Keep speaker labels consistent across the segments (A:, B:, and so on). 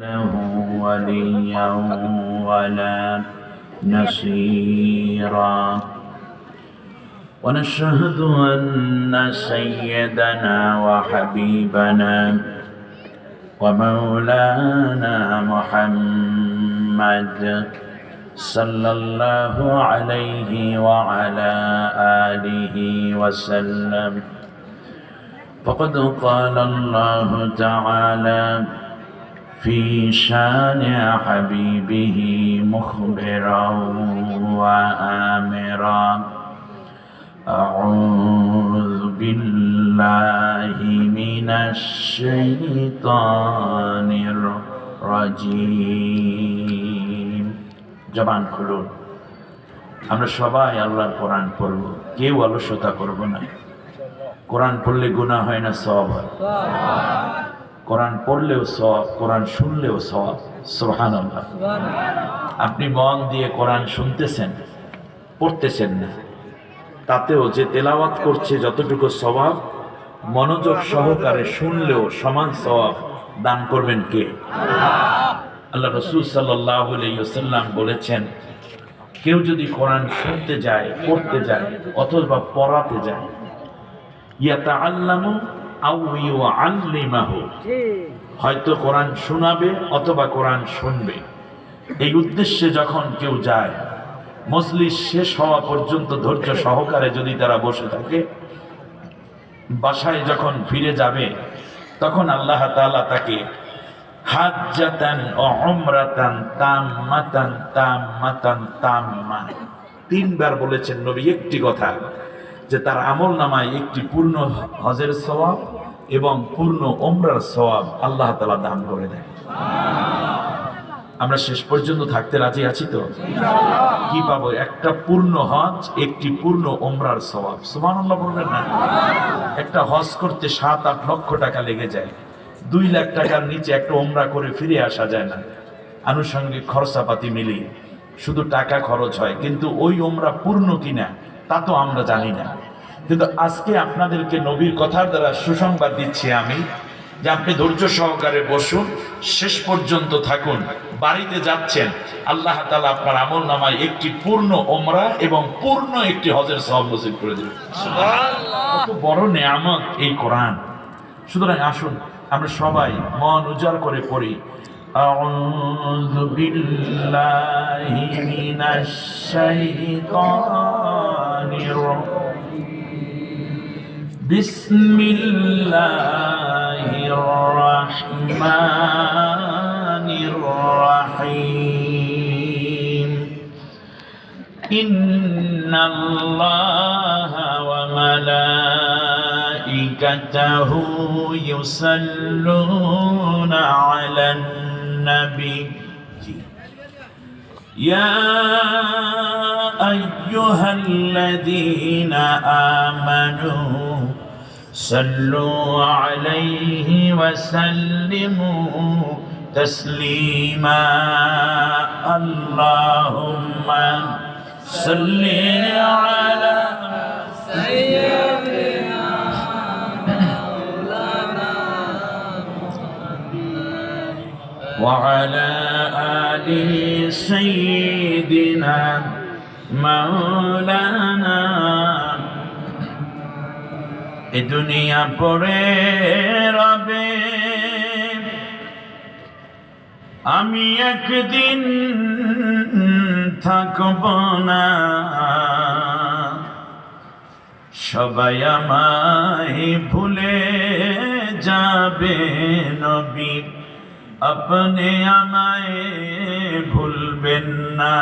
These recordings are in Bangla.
A: له وليا ولا نصيرا ونشهد أن سيدنا وحبيبنا ومولانا محمد صلى الله عليه وعلى آله وسلم فقد قال الله تعالى في شان حبيبه مخبرا وآمرا أعوذ بالله من الشيطان الرجيم জবান খুলুন আমরা সবাই আল্লাহর কোরআন পড়ব কেউ অলসতা করব না কোরআন পড়লে গুনাহ হয় না সওয়াব হয় কোরআন পড়লেও সওয়াব কোরআন শুনলেও সওয়াব সুবহানাল্লাহ আপনি মন দিয়ে কোরআন শুনতেছেন পড়তেছেন না তাতেও যে তেলাওয়াত করছে যতটুকু সওয়াব মনোযোগ সহকারে শুনলেও সমান সওয়াব দান করবেন কে আল্লাহ রাসূল সাল্লাল্লাহু আলাইহি ওয়াসাল্লাম বলেছেন কেউ যদি কোরআন শুনতে যায় পড়তে যায় অথবা পড়াতে যায় ইয়াতাআল্লামু আও ইউআল্লিমাহু হয়তো কোরআন শোনাবে অথবা কোরআন শুনবে এই উদ্দেশ্যে যখন কেউ যায় মজলিস শেষ হওয়া পর্যন্ত ধৈর্য সহকারে যদি তারা বসে থাকে বাসায় যখন ফিরে যাবে তখন আল্লাহ তাআলা তাকে হাজ্জাতান ও উমরাতান তাম্মাতান তাম্মাতান তাম্মা তিনবার বলেছেন নবী একটি কথা যে তার আমলনামায় একটি পূর্ণ হজের সওয়াব এবং পূর্ণ উমরার সওয়াব আল্লাহ তাআলা দান করে দেন আমরা শেষ পর্যন্ত থাকতে রাজি আছি তো কি পাবো একটা পূর্ণ হজ একটি পূর্ণ উমরার সওয়াব সুবহানাল্লাহ বলবেন না একটা হজ করতে 7-8 লক্ষ টাকা লেগে যায় 2 লাখ টাকার নিচে একটা উমরা করে ফিরে আসা যায় না আনুষঙ্গিক খরচাপাতি মিলিয়ে শুধু টাকা খরচ হয় কিন্তু ওই উমরা পূর্ণ কিনা তা তো আমরা জানি না কিন্তু আজকে আপনাদেরকে নবীর কথার দ্বারা সুসংবাদ দিচ্ছি আমি যে আপনি ধৈর্য সহকারে বসুন শেষ পর্যন্ত থাকুন বাড়িতে যাচ্ছেন আল্লাহ তাআলা আপনার আমলনামায় একটি পূর্ণ উমরা এবং পূর্ণ একটি হজের সওয়াব নসিব করে দেবেন সুবহানাল্লাহ কত বড় নিয়ামত এই কোরআন সুতরাং আসুন আমরা সবাই মন উজাড় করে পড়ি আউযু বিল্লাহি মিনাশ শাইতানির বিসমিল্লাহির রাহমানির রাহিম ইন্নাল্লাহা ওয়া মালাইকাতাহু ইউসাল্লুনা আলান নবী يا أيها الذين آمنوا صلوا عليه وسلموا تسليما اللهم صل على سيدنا مولانا وعلى آل سيدنا مولانا এ দুনিয়া পড়ে রবে আমি একদিন থাকব না সবাই আমায় ভুলে যাবে নবী আপনি আমায় ভুলবেন না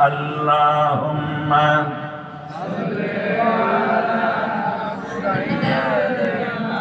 A: আল্লাহুম্মা সাল্লি আলা সাইয়্যিদিনা